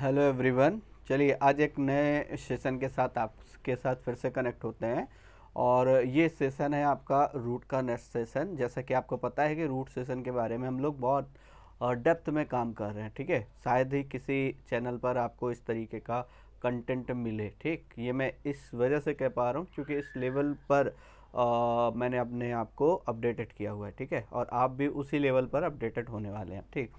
Hello everyone. चलिए आज एक नए सेशन के साथ आपके साथ फिर से कनेक्ट होते हैं। और ये सेशन है आपका रूट का नेक्स्ट सेशन। जैसा कि आपको पता है कि रूट सेशन के बारे में हम लोग बहुत डेप्थ में काम कर रहे हैं। ठीक है, शायद ही किसी चैनल पर आपको इस तरीके का कंटेंट मिले। ठीक, ये मैं इस वजह से कह पा रहा हूँ क्योंकि इस लेवल पर मैंने अपने आप को अपडेटेड किया हुआ है। ठीक है, और आप भी उसी लेवल पर अपडेटेड होने वाले हैं। ठीक,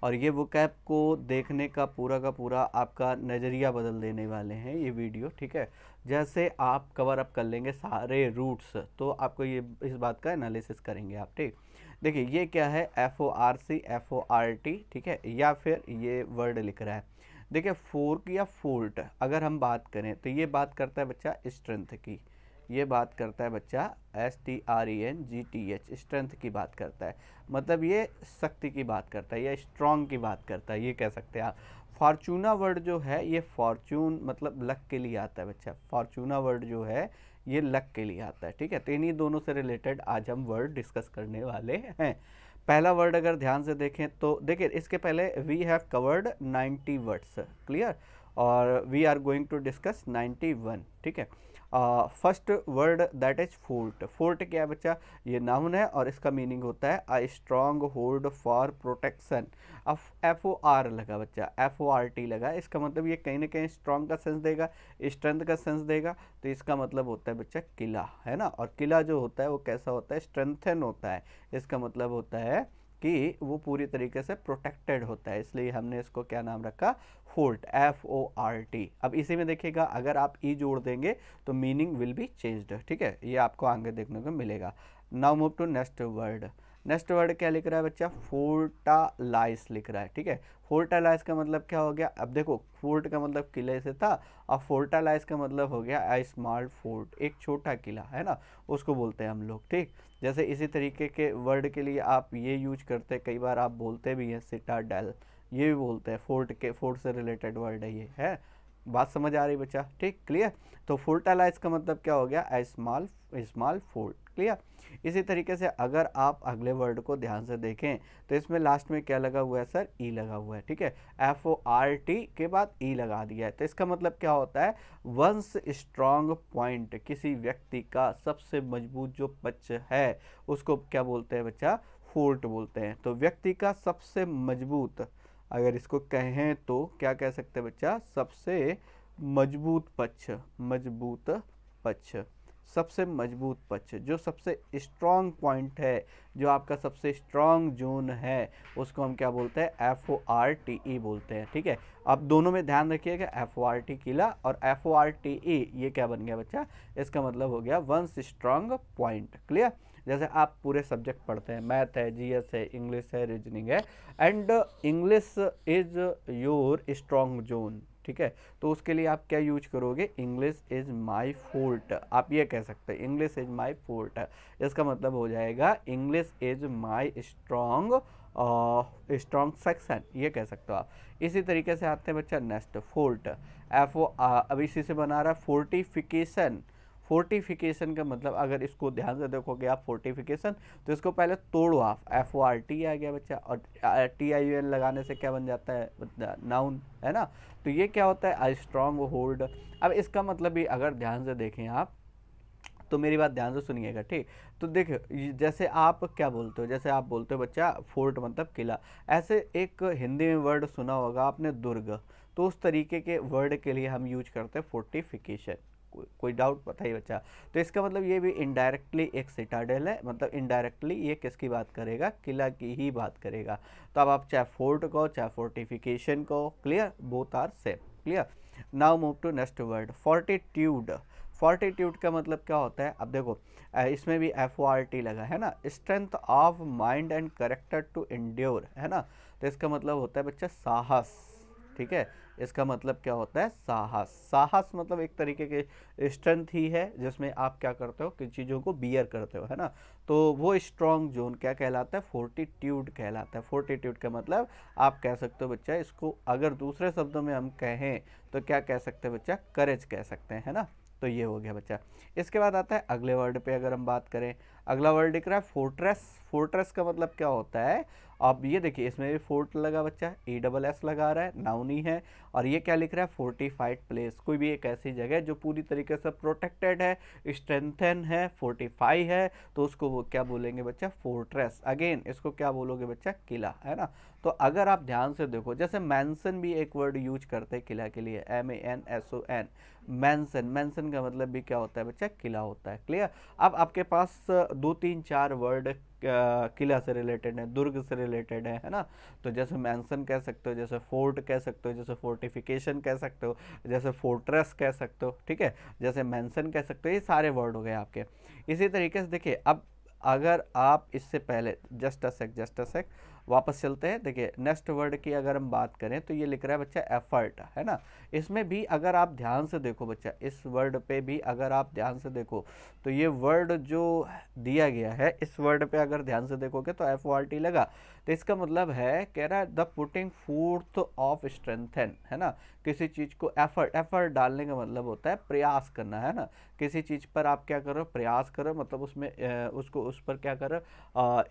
और ये वोकैब को देखने का पूरा आपका नज़रिया बदल देने वाले हैं ये वीडियो। ठीक है, जैसे आप कवर अप कर लेंगे सारे रूट्स तो आपको ये इस बात का एनालिसिस करेंगे आप। ठीक, देखिए ये क्या है, FORC FORT। ठीक है, या फिर ये वर्ड लिख रहा है। देखिए फोर्क या फोल्ट अगर हम बात करें तो ये बात करता है बच्चा स्ट्रेंथ की। ये बात करता है बच्चा STRENGTH, स्ट्रेंथ की बात करता है। मतलब ये शक्ति की बात करता है या स्ट्रॉन्ग की बात करता है, ये कह सकते हैं आप। फॉर्चूना वर्ड जो है ये फॉर्चून मतलब लक के लिए आता है बच्चा। फॉर्चूना वर्ड जो है ये लक के लिए आता है। ठीक है, तो इन्हीं दोनों से रिलेटेड आज हम वर्ड डिस्कस करने वाले हैं। पहला वर्ड अगर ध्यान से देखें तो देखिए इसके पहले we have covered 90 words, clear, और we are going to discuss 91। ठीक है, first word that is fort. Fort क्या है बच्चा, ये नाउन है और इसका मीनिंग होता है a strong hold for protection. अब FOR लगा बच्चा, FORT लगा, इसका मतलब ये कहीं ना कहीं स्ट्रॉन्ग का सेंस देगा, स्ट्रेंथ का सेंस देगा। तो इसका मतलब होता है बच्चा किला, है ना। और किला जो होता है वो कैसा होता है, स्ट्रेंथन होता है। इसका मतलब होता है कि वो पूरी तरीके से प्रोटेक्टेड होता है, इसलिए हमने इसको क्या नाम रखा, फोर्ट, FORT। अब इसी में देखिएगा अगर आप ई जोड़ देंगे तो मीनिंग विल बी चेंज्ड। ठीक है, ये आपको आगे देखने को मिलेगा। Now move to next word. Next word क्या लिख रहा है बच्चा, फोर्टालाइज लिख रहा है। ठीक है, फोर्टालाइज का मतलब क्या हो गया, अब देखो फोर्ट का मतलब किले से था और फोर्टालाइज का मतलब हो गया ए स्मॉल फोर्ट, एक छोटा किला, है ना, उसको बोलते हैं हम लोग। ठीक, जैसे इसी तरीके के वर्ड के लिए आप ये यूज करते हैं, कई बार आप बोलते भी हैं सिटाडेल, ये भी बोलते हैं फोर्ट के, फोर्ट से रिलेटेड वर्ड है ये, है। बात समझ आ रही बच्चा, ठीक, क्लियर। तो फोर्टालाइज का मतलब क्या हो गया, ए स्मॉल स्मॉल फोर्ट, क्लियर। इसी तरीके से अगर आप अगले वर्ड को ध्यान से देखें तो इसमें लास्ट में क्या लगा हुआ है सर, ई लगा हुआ है। ठीक है, FORT के बाद ई लगा दिया है। तो इसका मतलब क्या होता है, वंस स्ट्रॉन्ग पॉइंट, किसी व्यक्ति का सबसे मजबूत जो पक्ष है उसको क्या बोलते हैं बच्चा, फोर्ट बोलते हैं। तो व्यक्ति का सबसे मजबूत, अगर इसको कहें तो क्या कह सकते हैं बच्चा, सबसे मजबूत पक्ष, मजबूत पक्ष, सबसे मजबूत पक्ष, जो सबसे स्ट्रॉन्ग पॉइंट है, जो आपका सबसे स्ट्रॉन्ग जोन है, उसको हम क्या बोलते हैं, FORTE बोलते हैं। ठीक है, अब दोनों में ध्यान रखिएगा, FORT किला और FORTE, ये क्या बन गया बच्चा, इसका मतलब हो गया वंस स्ट्रॉन्ग पॉइंट, क्लियर। जैसे आप पूरे सब्जेक्ट पढ़ते हैं, मैथ है, GS है, इंग्लिश है, रीजनिंग है, and English is your strong zone. ठीक है, तो उसके लिए आप क्या यूज करोगे, इंग्लिश इज माई फोर्ट, आप ये कह सकते हैं इंग्लिश इज माई फोर्ट। इसका मतलब हो जाएगा English is my strong strong section, ये कह सकते हो आप। इसी तरीके से आते हैं बच्चा नेक्स्ट, फोर्ट, अब इसी से बना रहा है फोर्टिफिकेशन। फोर्टिफिकेशन का मतलब अगर इसको ध्यान से देखोगे आप, फोर्टिफिकेशन, तो इसको पहले तोड़ो आप, FORT आ गया बच्चा, और TIUN लगाने से क्या बन जाता है, नाउन, है ना। तो ये क्या होता है, आई स्ट्रॉन्ग होल्ड। अब इसका मतलब भी अगर ध्यान से देखें आप, तो मेरी बात ध्यान से सुनिएगा, ठीक। तो देखिए जैसे आप क्या बोलते हो, जैसे आप बोलते हो बच्चा फोर्ट मतलब किला, ऐसे एक हिंदी में वर्ड सुना होगा आपने, दुर्ग। तो उस तरीके के वर्ड के लिए हम यूज करते हैं फोर्टिफिकेशन। कोई डाउट बताइए बच्चा। तो इसका मतलब ये भी इनडायरेक्टली एक सिटाडेल है, मतलब इनडायरेक्टली ये किसकी बात करेगा, किला की ही बात करेगा। तो अब आप चाहे फोर्ट को चाहे फोर्टिफिकेशन को, clear, both are same, clear. Now move to next word, fortitude. Fortitude का मतलब क्या होता है, अब देखो इसमें भी FORT लगा है ना, strength of mind and character to endure, है ना। तो इसका मतलब होता है बच्चा साहस। ठीक है, इसका मतलब क्या होता है, साहस। साहस मतलब एक तरीके के स्ट्रेंथ ही है जिसमें आप क्या करते हो कि चीज़ों को बियर करते हो, है ना। तो वो स्ट्रॉन्ग जोन क्या कहलाता है, फोर्टिट्यूड कहलाता है। फोर्टिट्यूड का मतलब आप कह सकते हो बच्चा, इसको अगर दूसरे शब्दों में हम कहें तो क्या कह सकते हैं बच्चा, करेज कह सकते हैं, है ना। तो ये हो गया बच्चा। इसके बाद आता है अगले वर्ड पे अगर हम बात करें, अगला वर्ड दिख रहा है फोर्ट्रेस। फोर्ट्रेस का मतलब क्या होता है, अब ये देखिए इसमें भी फोर्ट लगा बच्चा, ई डबल एस लगा रहा है, नाउन ही है। और ये क्या लिख रहा है, फोर्टिफाइड प्लेस, कोई भी एक ऐसी जगह जो पूरी तरीके से प्रोटेक्टेड है, स्ट्रेंथन है, फोर्टिफाई है, तो उसको वो क्या बोलेंगे बच्चा, फोर्ट्रेस। अगेन इसको क्या बोलोगे बच्चा, किला, है ना। तो अगर आप ध्यान से देखो, जैसे मैंसन भी एक वर्ड यूज करते हैं किला के लिए, MANSON, मैंसन, मैंसन का मतलब भी क्या होता है बच्चा, किला होता है। क्लियर। अब आपके पास 2 3 4 वर्ड किला से रिलेटेड है, दुर्ग से रिलेटेड है ना। तो जैसे मैंसन कह सकते हो, जैसे फोर्ट कह सकते हो, जैसे फोर्टिफिकेशन कह सकते हो, जैसे फोर्ट्रेस कह सकते हो, ठीक है, जैसे मैंसन कह सकते हो, ये सारे वर्ड हो गए आपके। इसी तरीके से देखिए, अब अगर आप इससे पहले जस्ट अ सेक वापस चलते हैं। देखिए नेक्स्ट वर्ड की अगर हम बात करें तो ये लिख रहा है बच्चा एफर्ट, है ना। इसमें भी अगर आप ध्यान से देखो बच्चा, इस वर्ड पे भी अगर आप ध्यान से देखो तो ये वर्ड जो दिया गया है, इस वर्ड पे अगर ध्यान से देखोगे तो FORT लगा, तो इसका मतलब है, कह रहा है the putting fourth of strengthen, है ना। किसी चीज़ को एफर्ट, एफर्ट डालने का मतलब होता है प्रयास करना, है ना। किसी चीज़ पर आप क्या करो, प्रयास करो, मतलब उसमें उसको उस पर क्या करो,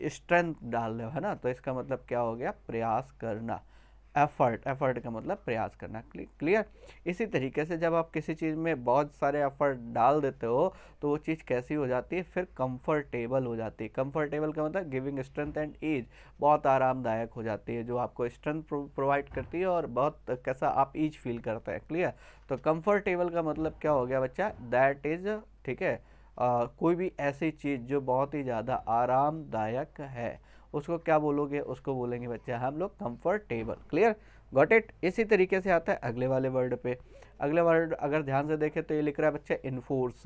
स्ट्रेंथ डाल रहे हो, है ना। तो इसका मतलब क्या हो गया, प्रयास करना। एफर्ट, एफर्ट का मतलब प्रयास करना। क्लियर। इसी तरीके से जब आप किसी चीज़ में बहुत सारे एफर्ट डाल देते हो तो वो चीज़ कैसी हो जाती है, फिर कंफर्टेबल हो जाती है। कंफर्टेबल का मतलब गिविंग स्ट्रेंथ एंड ईज, बहुत आरामदायक हो जाती है, जो आपको स्ट्रेंथ प्रोवाइड करती है और बहुत कैसा आप ईज फील करते हैं। क्लियर। तो कंफर्टेबल का मतलब क्या हो गया बच्चा, दैट इज, ठीक है, कोई भी ऐसी चीज़ जो बहुत ही ज़्यादा आरामदायक है, उसको क्या बोलोगे, उसको बोलेंगे बच्चा हम लोग कंफर्टेबल। Clear, got it. इसी तरीके से आता है अगले वाले वर्ड पे। अगले वर्ड अगर ध्यान से देखें तो ये लिख रहा है बच्चा इन्फोर्स।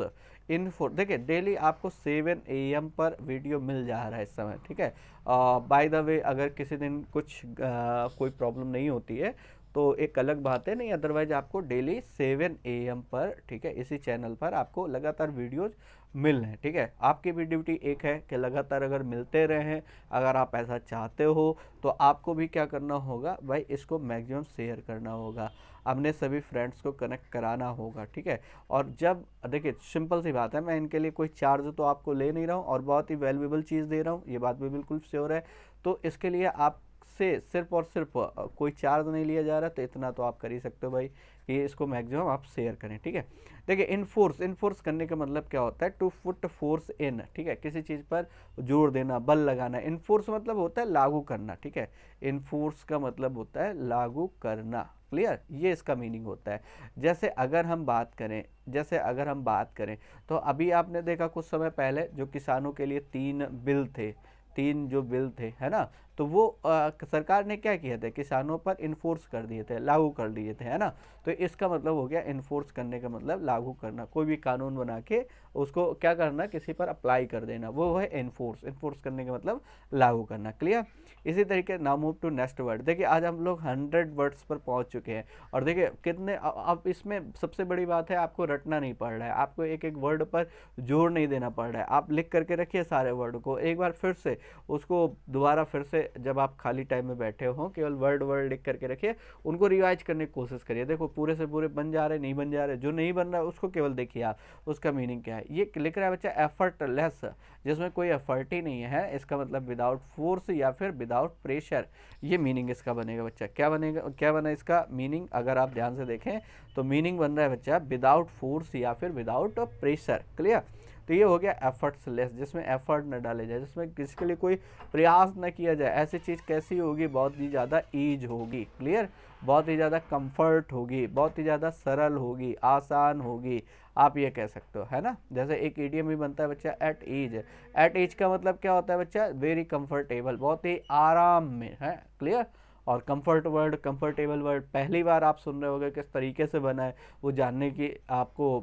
इन्फोर्स, देखिए डेली आपको 7 AM पर वीडियो मिल जा रहा है इस समय, ठीक है। बाय द वे अगर किसी दिन कुछ कोई प्रॉब्लम नहीं होती है तो एक अलग बात है, नहीं अदरवाइज आपको डेली 7 AM पर, ठीक है, इसी चैनल पर आपको लगातार वीडियोज मिल रहे हैं, ठीक है। आपकी भी ड्यूटी एक है कि लगातार अगर मिलते रहें, अगर आप ऐसा चाहते हो तो आपको भी क्या करना होगा भाई, इसको मैक्सिमम शेयर करना होगा, अपने सभी फ्रेंड्स को कनेक्ट कराना होगा, ठीक है। और जब देखिए सिंपल सी बात है, मैं इनके लिए कोई चार्ज तो आपको ले नहीं रहा हूँ और बहुत ही वैल्यूएबल चीज़ दे रहा हूँ, ये बात भी बिल्कुल श्योर है। तो इसके लिए आप से सिर्फ और सिर्फ कोई चार्ज नहीं लिया जा रहा, तो इतना तो आप कर ही सकते हो भाई कि इसको मैक्सिमम आप शेयर करें, ठीक है। देखिए इनफोर्स, इनफोर्स करने का मतलब क्या होता है, टू फुट फोर्स इन, ठीक है, किसी चीज़ पर जोर देना, बल लगाना। इनफोर्स मतलब होता है लागू करना, ठीक है। इनफोर्स का मतलब होता है लागू करना। क्लियर, ये इसका मीनिंग होता है। जैसे अगर हम बात करें, जैसे अगर हम बात करें तो अभी आपने देखा कुछ समय पहले जो किसानों के लिए 3 बिल थे, 3 जो बिल थे, है ना। तो वो सरकार ने क्या किया था, किसानों पर इन्फोर्स कर दिए थे, लागू कर दिए थे, है ना। तो इसका मतलब हो गया इन्फोर्स करने का मतलब लागू करना, कोई भी कानून बना के उसको क्या करना, किसी पर अप्लाई कर देना, वो है इन्फोर्स। इन्फोर्स करने का मतलब लागू करना। क्लियर। इसी तरीके now move to next word. देखिए आज हम लोग 100 वर्ड्स पर पहुंच चुके हैं और देखिए कितने, अब इसमें सबसे बड़ी बात है आपको रटना नहीं पड़ रहा है, आपको एक एक वर्ड पर जोर नहीं देना पड़ रहा है। आप लिख करके रखिए सारे वर्ड को, एक बार फिर से उसको दोबारा फिर से जब आप खाली टाइम में बैठे हो केवल वर्ड वर्ड लिख करके रखिए, उनको रिवाइज करने की कोशिश करिए। देखो पूरे से पूरे बन जा रहे, नहीं बन जा रहे, जो नहीं बन रहा है उसको केवल देखिए आप, उसका मीनिंग क्या है। ये लिख रहा है बच्चा एफर्टलेस, जिसमें कोई एफर्ट ही नहीं है, इसका मतलब विदाउट फोर्स या फिर विदाउट प्रेशर, ये मीनिंग इसका बनेगा बच्चा। क्या बनेगा, क्या बना इसका मीनिंग, अगर आप ध्यान से देखें तो मीनिंग बन रहा है बच्चा विदाउट फोर्स या फिर विदाउट प्रेशर। क्लियर। तो ये हो गया एफर्ट्सलेस, जिसमें एफर्ट न डाले जाए, जिसमें किसी के लिए कोई प्रयास न किया जाए। ऐसी चीज़ कैसी होगी, बहुत ही ज़्यादा ईज होगी। क्लियर, बहुत ही ज़्यादा कंफर्ट होगी, बहुत ही ज़्यादा सरल होगी, आसान होगी, आप ये कह सकते हो, है ना। जैसे एक ईडियम भी बनता है बच्चा, एट ईज। एट ईज का मतलब क्या होता है बच्चा, वेरी कंफर्टेबल, बहुत ही आराम में, है। क्लियर। और कंफर्ट वर्ड, कंफर्टेबल वर्ड पहली बार आप सुन रहे होगे, किस तरीके से बना है वो जानने की आपको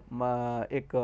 एक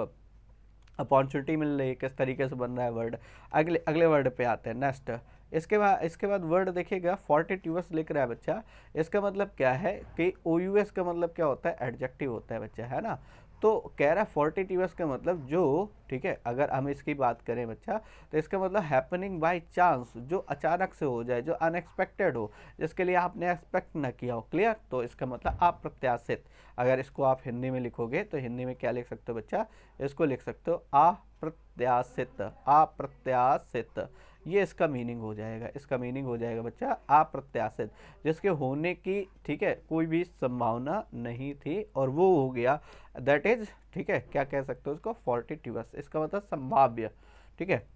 अपॉर्चुनिटी मिल रही है, किस तरीके से बन रहा है वर्ड। अगले अगले वर्ड पे आते हैं नेक्स्ट। इसके बाद वर्ड देखिएगा फोर्टिट्यूअस लिख रहा है बच्चा। इसका मतलब क्या है कि OUS का मतलब क्या होता है, एडजेक्टिव होता है बच्चा, है ना। तो कह रहा है फोर्टिट्यूअस का मतलब जो, ठीक है, अगर हम इसकी बात करें बच्चा तो इसका मतलब हैपनिंग बाय चांस, जो अचानक से हो जाए, जो अनएक्सपेक्टेड हो, जिसके लिए आपने एक्सपेक्ट ना किया हो। क्लियर। तो इसका मतलब अप्रत्याशित। अगर इसको आप हिंदी में लिखोगे तो हिंदी में क्या लिख सकते हो बच्चा, इसको लिख सकते हो अप्रत्याशित, अप्रत्याशित। ये इसका मीनिंग हो जाएगा, इसका मीनिंग हो जाएगा बच्चा अप्रत्याशित, जिसके होने की, ठीक है, कोई भी संभावना नहीं थी और वो हो गया, दैट इज, ठीक है, क्या कह सकते हो उसको, फॉर्टिट्यूअस, इसका मतलब संभाव्य, ठीक है।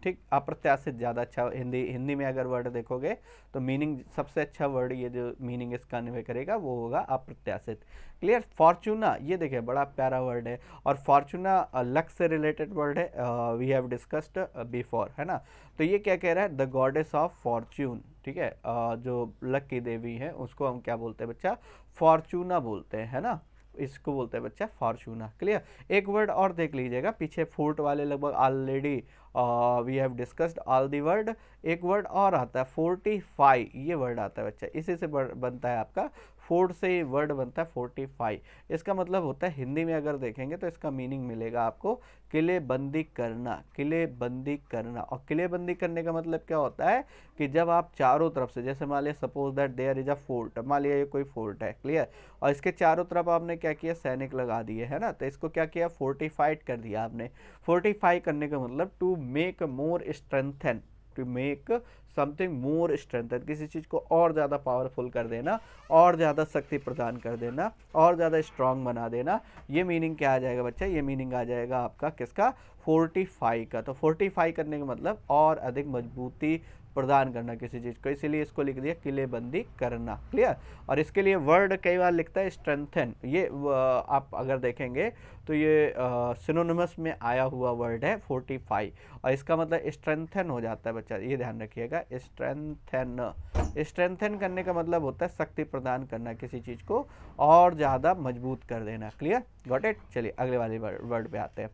ठीक, अप्रत्याशित ज़्यादा अच्छा, हिंदी हिंदी में अगर वर्ड देखोगे तो मीनिंग सबसे अच्छा वर्ड, ये जो मीनिंग इसका कन्वे करेगा वो होगा अप्रत्याशित। क्लियर। फॉर्चूना, ये देखिए बड़ा प्यारा वर्ड है, और फॉर्चूना लक से रिलेटेड वर्ड है, वी हैव डिस्कस्ड बिफोर, है ना। तो ये क्या कह रहा है, द गॉडेस ऑफ फॉर्च्यून, ठीक है, जो लक की देवी है उसको हम क्या बोलते हैं बच्चा, फॉर्चूना बोलते हैं, है ना, इसको बोलते हैं बच्चा फॉर्चूना। क्लियर। एक वर्ड और देख लीजिएगा, पीछे फूट वाले लगभग already we have discussed all the word. एक वर्ड और आता है फोर्टीफाई, ये वर्ड आता है बच्चा, इसी से बनता है आपका, फोर्ट से ही वर्ड बनता है फोर्टीफाई। इसका मतलब होता है, हिंदी में अगर देखेंगे तो इसका मीनिंग मिलेगा आपको किलेबंदी करना, किलेबंदी करना। और किलेबंदी करने का मतलब क्या होता है कि जब आप चारों तरफ से, जैसे मान लिया suppose that there is a fort, मान लिया ये कोई फोर्ट है, क्लियर, और इसके चारों तरफ आपने क्या किया, सैनिक लगा दिए, है ना, तो इसको क्या किया, फोर्टिफाइड कर दिया आपने। फोर्टिफाई करने का मतलब to make more strengthen, to make something more strengthen, किसी चीज़ को और ज़्यादा पावरफुल कर देना, और ज़्यादा शक्ति प्रदान कर देना, और ज़्यादा स्ट्रांग बना देना। ये मीनिंग क्या आ जाएगा बच्चा, ये मीनिंग आ जाएगा आपका किसका, फोर्टिफाई का। तो फोर्टिफाई करने का मतलब और अधिक मजबूती प्रदान करना किसी चीज़ को, इसीलिए इसको लिख दिया किलेबंदी करना। क्लियर। और इसके लिए वर्ड कई बार लिखता है स्ट्रेंथन, ये आप अगर देखेंगे तो ये सिनोनिमस में आया हुआ वर्ड है फोर्टिफाई, और इसका मतलब स्ट्रेंथन हो जाता है बच्चा, ये ध्यान रखिएगा, स्ट्रेंथन। स्ट्रेंथन करने का मतलब होता है शक्ति प्रदान करना, किसी चीज़ को और ज़्यादा मजबूत कर देना। Clear, got it. चलिए अगले वाले वर्ड पे आते हैं।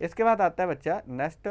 इसके बाद आता है बच्चा नेक्स्ट,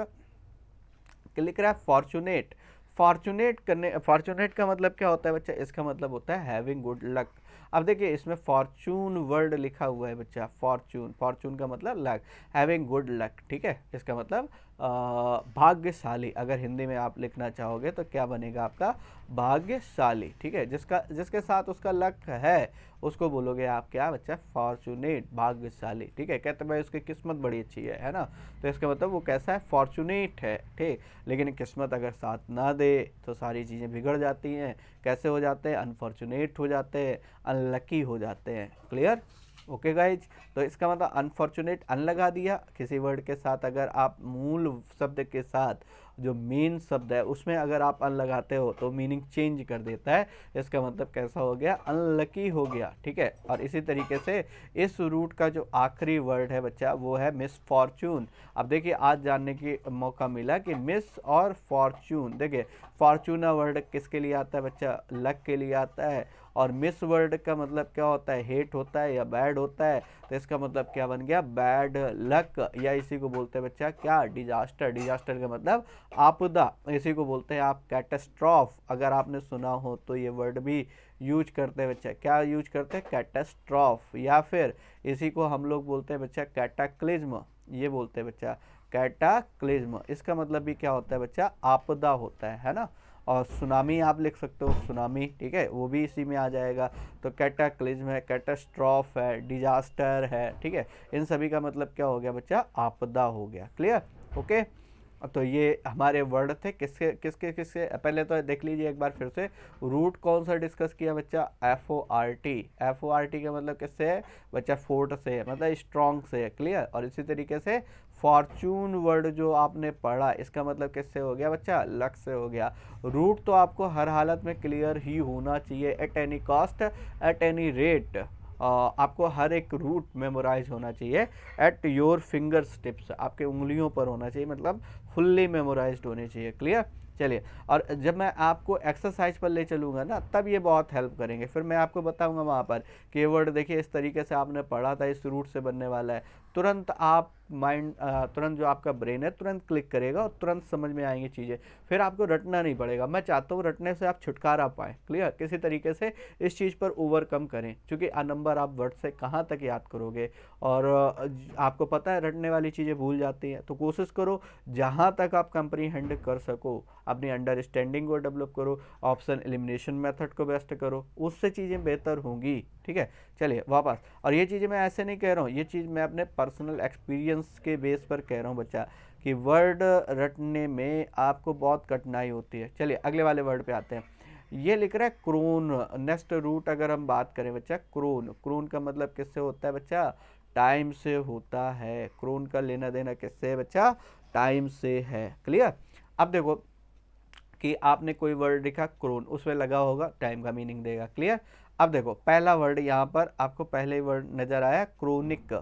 लिख रहा है फॉर्चुनेट। फॉर्चुनेट करने, फॉर्चुनेट का मतलब क्या होता है बच्चा, इसका मतलब होता है हैविंग गुड लक। अब देखिए इसमें फॉर्चून वर्ड लिखा हुआ है बच्चा, फॉर्चून, फॉर्चून का मतलब लक, हैविंग गुड लक, ठीक है, इसका मतलब भाग्यशाली। अगर हिंदी में आप लिखना चाहोगे तो क्या बनेगा आपका, भाग्यशाली, ठीक है, जिसका, जिसके साथ उसका लक है उसको बोलोगे आप क्या बच्चा, फॉर्चुनेट, भाग्यशाली, ठीक है। कहते भाई उसकी किस्मत बड़ी अच्छी है ना, तो इसका मतलब वो कैसा है, फॉर्चुनेट है, ठीक। लेकिन किस्मत अगर साथ ना दे तो सारी चीज़ें बिगड़ जाती हैं, कैसे हो जाते हैं, अनफॉर्चुनेट हो जाते हैं, अनलकी हो जाते हैं। Clear, okay guys. तो इसका मतलब अनफॉर्चुनेट, अन लगा दिया किसी वर्ड के साथ, अगर आप मूल शब्द के साथ जो मेन शब्द है उसमें अगर आप अन लगाते हो तो मीनिंग चेंज कर देता है, इसका मतलब कैसा हो गया, अनलकी हो गया, ठीक है। और इसी तरीके से इस रूट का जो आखिरी वर्ड है बच्चा वो है मिस फॉर्चून। अब देखिए आज जानने की मौका मिला कि मिस और फॉर्चून, देखिए फॉर्चूना वर्ड किसके लिए आता है बच्चा, लक के लिए आता है, और मिस वर्ड का मतलब क्या होता है, हेट होता है या बैड होता है, तो इसका मतलब क्या बन गया, बैड लक, या इसी को बोलते हैं बच्चा क्या, डिजास्टर। डिजास्टर का मतलब आपदा, इसी को बोलते हैं आप कैटास्ट्रॉफ। अगर आपने सुना हो तो ये वर्ड भी यूज करते हैं बच्चा, क्या यूज करते हैं, कैटास्ट्रॉफ, या फिर इसी को हम लोग बोलते हैं बच्चा कैटाक्लिज्म, ये बोलते हैं बच्चा कैटाक्लिज्म। इसका मतलब भी क्या होता है बच्चा, आपदा होता है ना। और सुनामी आप लिख सकते हो, सुनामी, ठीक है, वो भी इसी में आ जाएगा। तो कैटाक्लिज्म है, कैटास्ट्रॉफ है, डिजास्टर है, ठीक है, इन सभी का मतलब क्या हो गया बच्चा, आपदा हो गया। Clear, okay. तो ये हमारे वर्ड थे, किसके किसके किसके, पहले तो देख लीजिए एक बार फिर से, रूट कौन सा डिस्कस किया बच्चा, FORT। FORT का मतलब किससे है बच्चा, फोर्ट से है, मतलब स्ट्रॉन्ग से है। क्लियर। और इसी तरीके से फॉर्चून वर्ड जो आपने पढ़ा, इसका मतलब किससे हो गया बच्चा, लक से हो गया। रूट तो आपको हर हालत में क्लियर ही होना चाहिए, at any cost, at any rate, आपको हर एक रूट मेमोराइज होना चाहिए, एट योर फिंगर टिप्स, आपके उंगलियों पर होना चाहिए, मतलब फुल्ली मेमोराइज्ड होने चाहिए। क्लियर। चलिए, और जब मैं आपको एक्सरसाइज पर ले चलूँगा ना तब ये बहुत हेल्प करेंगे, फिर मैं आपको बताऊँगा वहाँ पर कि वर्ड देखिए इस तरीके से आपने पढ़ा था, इस रूट से बनने वाला है, तुरंत आप माइंड, तुरंत जो आपका ब्रेन है तुरंत क्लिक करेगा और तुरंत समझ में आएंगी चीज़ें, फिर आपको रटना नहीं पड़ेगा। मैं चाहता हूँ रटने से आप छुटकारा पाएँ। क्लियर। किसी तरीके से इस चीज़ पर ओवरकम करें, क्योंकि नंबर आप वर्ड से कहाँ तक याद करोगे, और आपको पता है रटने वाली चीज़ें भूल जाती हैं, तो कोशिश करो जहाँ तक आप कंप्रीहेंड कर सको, अपनी अंडरस्टैंडिंग को डेवलप करो, ऑप्शन एलिमिनेशन मेथड को बेस्ट करो, उससे चीज़ें बेहतर होंगी। ठीक है। चलिए वापस, और ये चीज़ें मैं ऐसे नहीं कह रहा हूँ, ये चीज़ मैं अपने पर्सनल एक्सपीरियंस के बेस पर कह रहा हूँ बच्चा, कि वर्ड रटने में आपको बहुत कठिनाई होती है। चलिए अगले वाले वर्ड पे आते हैं। ये लिख रहा है क्रोन। नेक्स्ट रूट अगर हम बात करें बच्चा, क्रोन, क्रोन का मतलब किससे होता है बच्चा? टाइम से होता है। क्रोन का लेना देना किससे है बच्चा? टाइम से है। क्लियर? अब देखो कि आपने कोई वर्ड लिखा क्रोन, उसमें लगा होगा टाइम का मीनिंग देगा। क्लियर? अब देखो पहला वर्ड यहाँ पर आपको पहले ही वर्ड नजर आया क्रोनिक।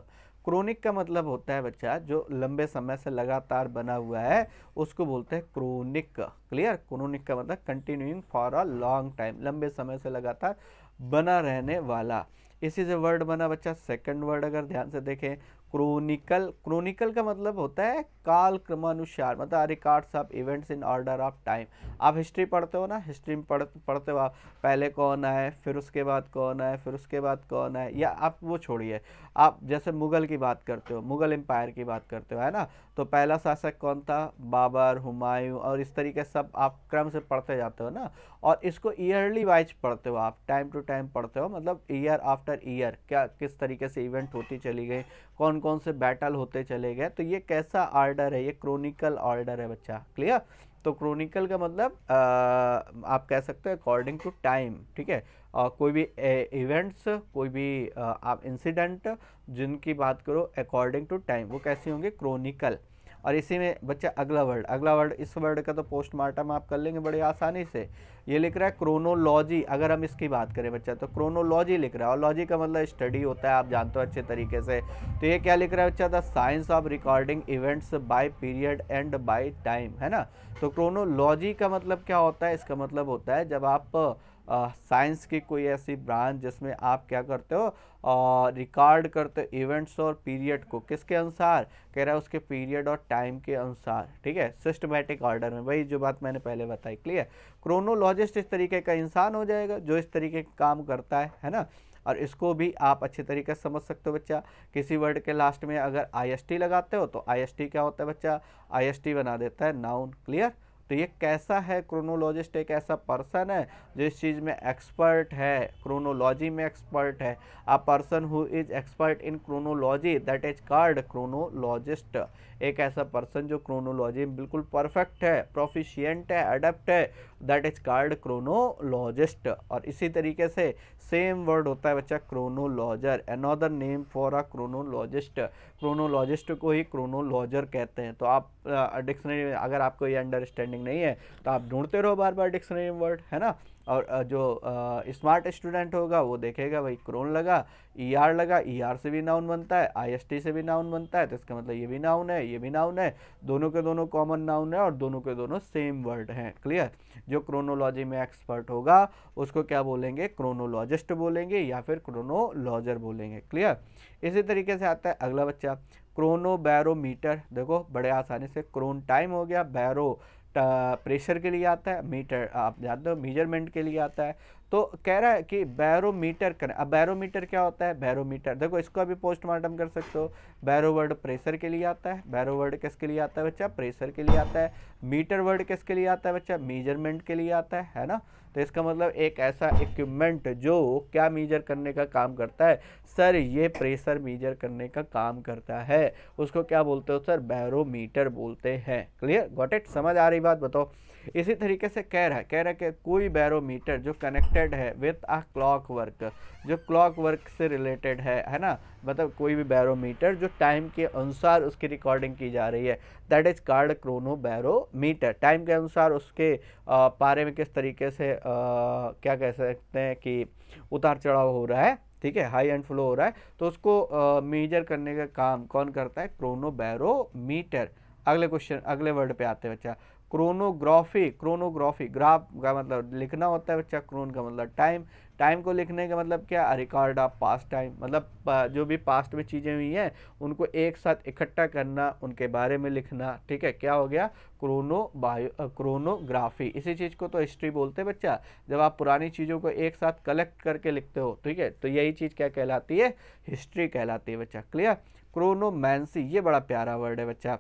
क्रोनिक का मतलब होता है बच्चा जो लंबे समय से लगातार बना हुआ है, उसको बोलते हैं क्रोनिक। क्लियर? क्रोनिक का मतलब continuing for a long time, लंबे समय से लगातार बना रहने वाला। इसी से वर्ड बना बच्चा सेकंड वर्ड अगर ध्यान से देखें, क्रोनिकल। क्रोनिकल का मतलब होता है काल क्रमानुसार, मतलब records of events in order of time. आप हिस्ट्री पढ़ते हो ना, हिस्ट्री में पढ़ते हो आप, पहले कौन आए, फिर उसके बाद कौन आए, फिर उसके बाद कौन आए, या आप वो छोड़िए, आप जैसे मुगल की बात करते हो, मुगल एम्पायर की बात करते हो, है ना, तो पहला शासक कौन था? बाबर, हुमायूं, और इस तरीके सब आप क्रम से पढ़ते जाते हो ना। और इसको ईयरली वाइज पढ़ते हो आप, टाइम टू टाइम पढ़ते हो, मतलब ईयर आफ्टर ईयर क्या किस तरीके से इवेंट होती चली गई, कौन कौन से बैटल होते चले गए, तो ये कैसा ऑर्डर है? ये क्रोनिकल ऑर्डर है बच्चा। क्लियर? तो क्रोनिकल का मतलब आप कह सकते हो अकॉर्डिंग टू टाइम। ठीक है? कोई भी इवेंट्स, कोई भी आप इंसिडेंट जिनकी बात करो अकॉर्डिंग टू टाइम, वो कैसे होंगे? क्रोनिकल। और इसी में बच्चा अगला वर्ड, अगला वर्ड, इस वर्ड का तो पोस्टमार्टम आप कर लेंगे बड़े आसानी से। ये लिख रहा है क्रोनोलॉजी। अगर हम इसकी बात करें बच्चा तो क्रोनोलॉजी लिख रहा है, और लॉजी का मतलब स्टडी होता है, आप जानते हो अच्छे तरीके से। तो ये क्या लिख रहा है बच्चा? The science of recording events by period and by time, है ना। तो क्रोनोलॉजी का मतलब क्या होता है? इसका मतलब होता है जब आप साइंस की कोई ऐसी ब्रांच जिसमें आप क्या करते हो, रिकॉर्ड करते हो इवेंट्स और पीरियड को, किसके अनुसार? कह रहा है उसके पीरियड और टाइम के अनुसार। ठीक है? सिस्टमैटिक ऑर्डर में, वही जो बात मैंने पहले बताई। क्लियर? क्रोनोलॉजिस्ट इस तरीके का इंसान हो जाएगा जो इस तरीके का काम करता है ना। और इसको भी आप अच्छे तरीके से समझ सकते हो बच्चा। किसी वर्ड के लास्ट में अगर आईएसटी लगाते हो तो आईएसटी क्या होता है बच्चा? आईएसटी बना देता है नाउन। क्लियर? तो ये कैसा है? क्रोनोलॉजिस्ट एक ऐसा पर्सन है जो इस चीज़ में एक्सपर्ट है, क्रोनोलॉजी में एक्सपर्ट है। A person who is expert in chronology that is called chronologist. एक ऐसा पर्सन जो क्रोनोलॉजी में बिल्कुल परफेक्ट है, प्रोफिशिएंट है, अडेप्ट है, दैट इज कॉल्ड क्रोनोलॉजिस्ट। और इसी तरीके से सेम वर्ड होता है बच्चा क्रोनोलॉजर, अनदर नेम फॉर अ क्रोनोलॉजिस्ट। क्रोनोलॉजिस्ट को ही क्रोनोलॉजर कहते हैं। तो आप डिक्शनरी में अगर आपको ये अंडरस्टैंडिंग नहीं है तो आप ढूंढते रहो बार बार डिक्शनरी में वर्ड, है ना। और जो स्मार्ट स्टूडेंट होगा वो देखेगा भाई क्रोन लगा, ईआर लगा, ईआर से भी नाउन बनता है, आईएसटी से भी नाउन बनता है, तो इसका मतलब ये भी नाउन है, ये भी नाउन है, दोनों के दोनों कॉमन नाउन है और दोनों के दोनों सेम वर्ड हैं। क्लियर? जो क्रोनोलॉजी में एक्सपर्ट होगा उसको क्या बोलेंगे? क्रोनोलॉजिस्ट बोलेंगे या फिर क्रोनोलॉजर बोलेंगे। क्लियर? इसी तरीके से आता है अगला बच्चा क्रोनो बैरोमीटर। देखो बड़े आसानी से, क्रोन टाइम हो गया, बैरो प्रेशर के लिए आता है, मीटर आप जानते हो मेजरमेंट के लिए आता है। तो कह रहा है कि बैरोमीटर करें। अब बैरोमीटर क्या होता है? बैरोमीटर देखो इसको अभी पोस्टमार्टम कर सकते हो। बैरो वर्ड प्रेशर के लिए आता है, बैरो वर्ड किसके लिए आता है बच्चा? प्रेशर के लिए आता है। मीटर वर्ड किसके लिए आता है बच्चा? मेजरमेंट के लिए आता है ना। तो इसका मतलब एक ऐसा इक्विपमेंट जो क्या मेजर करने का काम करता है? सर ये प्रेशर मेजर करने का काम करता है, उसको क्या बोलते हो सर? बैरोमीटर बोलते हैं। क्लियर? Got it? समझ आ रही बात? बताओ। इसी तरीके से कह रहा है कि कोई बैरोमीटर जो कनेक्टेड है विथ अ क्लॉक वर्क, जो क्लॉक वर्क से रिलेटेड है ना, मतलब कोई भी बैरोमीटर जो टाइम के अनुसार उसकी रिकॉर्डिंग की जा रही है, that is called Chrono barometer. Time के अनुसार उसके पारे में किस तरीके से क्या कह सकते हैं कि उतार चढ़ाव हो रहा है, ठीक है, हाई एंड फ्लो हो रहा है, तो उसको मेजर करने का काम कौन करता है? Chrono barometer. अगले क्वेश्चन, अगले वर्ड पे आते हैं बच्चा, क्रोनोग्राफी। क्रोनोग्राफी, ग्राफ का मतलब लिखना होता है बच्चा, क्रोन का मतलब टाइम, टाइम को लिखने का मतलब क्या? रिकॉर्ड ऑफ पास्ट टाइम, मतलब जो भी पास्ट में चीज़ें हुई हैं उनको एक साथ इकट्ठा करना, उनके बारे में लिखना। ठीक है? क्या हो गया? क्रोनोग्राफी। इसी चीज़ को तो हिस्ट्री बोलते हैं बच्चा, जब आप पुरानी चीज़ों को एक साथ कलेक्ट करके लिखते हो। ठीक है? तो यही चीज़ क्या कहलाती है? हिस्ट्री कहलाती है बच्चा। क्लियर? क्रोनोमैंसी, ये बड़ा प्यारा वर्ड है बच्चा,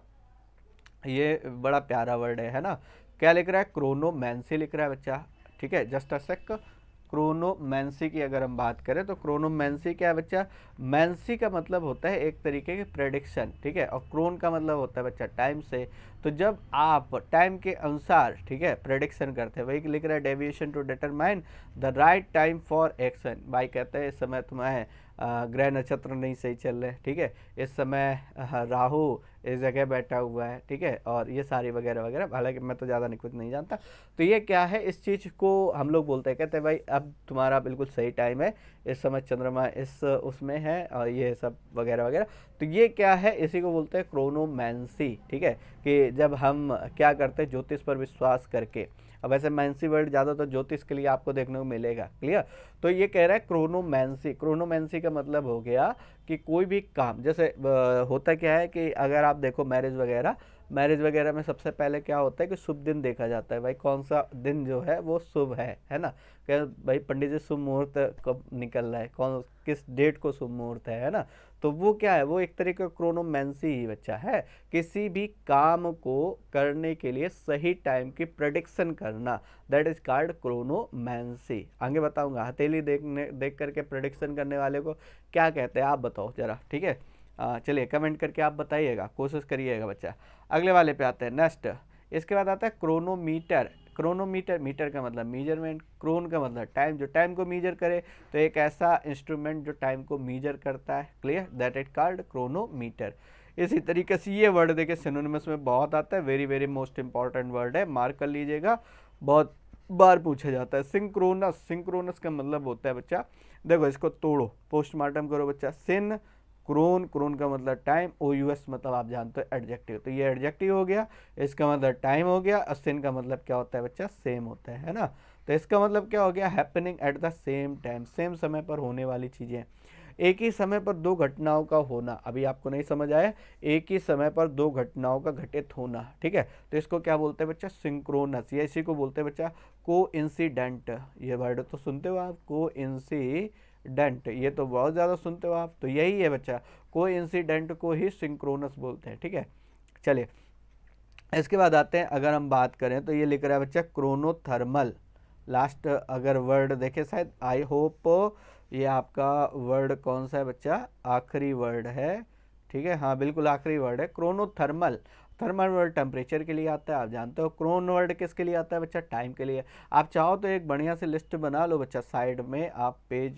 ये बड़ा प्यारा वर्ड है ना। क्या लिख रहा है? क्रोनोमैंसी लिख रहा है बच्चा। ठीक है? जस्ट अ सेक, क्रोनोमेंसी की अगर हम बात करें तो क्रोनोमेंसी क्या है बच्चा, मैंसी का मतलब होता है एक तरीके की प्रेडिक्शन, ठीक है, और क्रोन का मतलब होता है बच्चा टाइम से। तो जब आप टाइम के अनुसार, ठीक है, प्रेडिक्शन करते हैं, वही लिख रहा है deviation to determine the right time for action. भाई कहते हैं इस समय तुम्हें ग्रह नक्षत्र नहीं सही चल रहे, ठीक है, इस समय राहु इस जगह बैठा हुआ है, ठीक है, और ये सारी वगैरह वगैरह, हालांकि मैं तो ज़्यादा कुछ नहीं जानता। तो ये क्या है, इस चीज़ को हम लोग बोलते हैं, कहते हैं भाई अब तुम्हारा बिल्कुल सही टाइम है, इस समय चंद्रमा इस उसमें है, और ये सब वगैरह वगैरह। तो ये क्या है, इसी को बोलते हैं क्रोनोमेंसी, ठीक है, कि जब हम क्या करते हैं ज्योतिष पर विश्वास करके। अब वैसे मैंसी वर्ड ज़्यादातर ज्योतिष के लिए आपको देखने को मिलेगा, क्लियर। तो ये कह रहा है क्रोनोमेंसी, क्रोनोमेंसी का मतलब हो गया कि कोई भी काम, जैसे होता क्या है कि अगर आप देखो मैरिज वगैरह में सबसे पहले क्या होता है कि शुभ दिन देखा जाता है, भाई कौन सा दिन जो है वो शुभ है ना, क्या भाई पंडित जी शुभ मुहूर्त कब निकल रहा है, कौन किस डेट को शुभ मुहूर्त है ना। तो वो क्या है, वो एक तरीके का क्रोनोमेंसी ही बच्चा है, किसी भी काम को करने के लिए सही टाइम की प्रेडिक्शन करना, दैट इज कॉल्ड क्रोनोमेंसी। आगे बताऊंगा, हथेली देख करके प्रेडिक्शन करने वाले को क्या कहते हैं आप बताओ जरा, ठीक है। चलिए कमेंट करके आप बताइएगा, कोशिश करिएगा बच्चा। अगले वाले पे आते हैं, नेक्स्ट। इसके बाद आता है क्रोनोमीटर। क्रोनोमीटर, मीटर का मतलब मेजरमेंट, क्रोन का मतलब टाइम, जो टाइम को मीजर करे। तो एक ऐसा इंस्ट्रूमेंट जो टाइम को मीजर करता है, clear, that is called chronometer. इसी तरीके से ये वर्ड देखिए सिनोनिमस में बहुत आता है, very very most important word है, मार्क कर लीजिएगा, बहुत बार पूछा जाता है। सिंक्रोनस, सिंक्रोनस का मतलब होता है बच्चा, देखो इसको तोड़ो, पोस्टमार्टम करो बच्चा। सिन क्रोन, क्रोन का मतलब टाइम, ओ यू एस मतलब आप जानते हो एडजेक्टिव, तो ये एडजेक्टिव हो गया, इसका मतलब टाइम हो गया। और सिन का मतलब क्या होता है बच्चा, सेम होता है ना। तो इसका मतलब क्या हो गया, happening at the same time, same समय पर होने वाली चीज़ें। एक ही समय पर दो घटनाओं का होना, अभी आपको नहीं समझ आया, एक ही समय पर दो घटनाओं का घटित होना, ठीक है। तो इसको क्या बोलते हैं बच्चा, सिंक्रोनस, या इसी को बोलते हैं बच्चा को इंसिडेंट। ये वर्ड तो सुनते हो आप, को इंसिडेंट, ये तो बहुत ज़्यादा सुनते हो आप, तो यही है बच्चा, को इंसिडेंट को ही सिंक्रोनस बोलते हैं, ठीक है। चलिए इसके बाद आते हैं, अगर हम बात करें तो ये लिख रहा है बच्चा क्रोनोथर्मल। लास्ट अगर वर्ड देखें, शायद आई होप ये आपका वर्ड कौन सा है बच्चा, आखिरी वर्ड है, ठीक है, हाँ बिल्कुल आखिरी वर्ड है क्रोनोथर्मल। थर्मल वर्ड टेम्परेचर के लिए आता है, आप जानते हो। क्रोन वर्ड किसके लिए आता है बच्चा, टाइम के लिए। आप चाहो तो एक बढ़िया सी लिस्ट बना लो बच्चा, साइड में आप पेज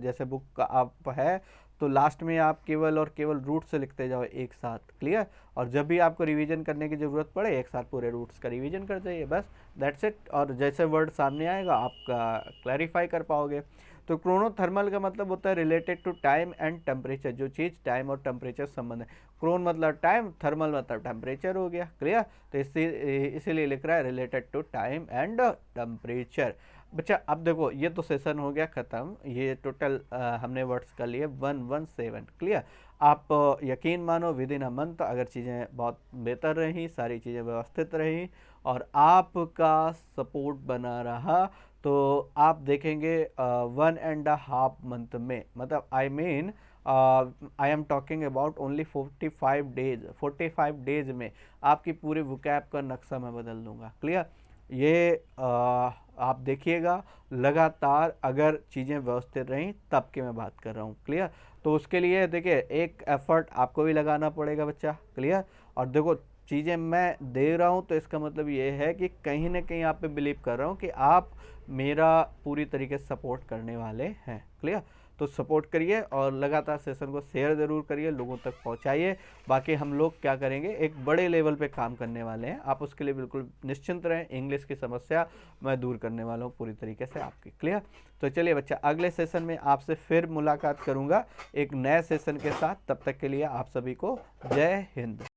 जैसे बुक का आप है तो लास्ट में आप केवल और केवल रूट से लिखते जाओ एक साथ, क्लियर। और जब भी आपको रिवीजन करने की ज़रूरत पड़े एक साथ पूरे रूट्स का रिवीजन कर जाइए, बस दैट्स इट। और जैसे वर्ड सामने आएगा आपका क्लैरिफाई कर पाओगे। तो क्रोनोथर्मल का मतलब होता है related to time and temperature, जो चीज़ टाइम और टेम्परेचर संबंध है। क्रोन मतलब टाइम, थर्मल मतलब टेम्परेचर हो गया, क्लियर। तो इसीलिए लिख रहा है related to time and temperature. बच्चा अब देखो ये तो सेशन हो गया ख़त्म, ये टोटल हमने वर्ड्स कर लिए 117, क्लियर। आप यकीन मानो विद इन अ मंथ अगर चीज़ें बहुत बेहतर रही, सारी चीज़ें व्यवस्थित रही और आपका सपोर्ट बना रहा, तो आप देखेंगे 1.5 मंथ में, मतलब I mean I am talking about only 45 days, 45 days में आपकी पूरे वोकैब का नक्शा मैं बदल दूंगा, क्लियर। ये आप देखिएगा लगातार अगर चीज़ें व्यवस्थित रहीं तब की मैं बात कर रहा हूँ, क्लियर। तो उसके लिए देखिए एक एफर्ट आपको भी लगाना पड़ेगा बच्चा, क्लियर। और देखो चीज़ें मैं दे रहा हूँ तो इसका मतलब ये है कि कहीं ना कहीं आप पे बिलीव कर रहा हूँ कि आप मेरा पूरी तरीके से सपोर्ट करने वाले हैं, क्लियर। तो सपोर्ट करिए और लगातार सेशन को शेयर ज़रूर करिए, लोगों तक पहुंचाइए। बाकी हम लोग क्या करेंगे, एक बड़े लेवल पे काम करने वाले हैं, आप उसके लिए बिल्कुल निश्चिंत रहें। इंग्लिश की समस्या मैं दूर करने वाला हूँ पूरी तरीके से आपकी, क्लियर। तो चलिए बच्चा अगले सेशन में आपसे फिर मुलाकात करूँगा एक नए सेशन के साथ, तब तक के लिए आप सभी को जय हिंद।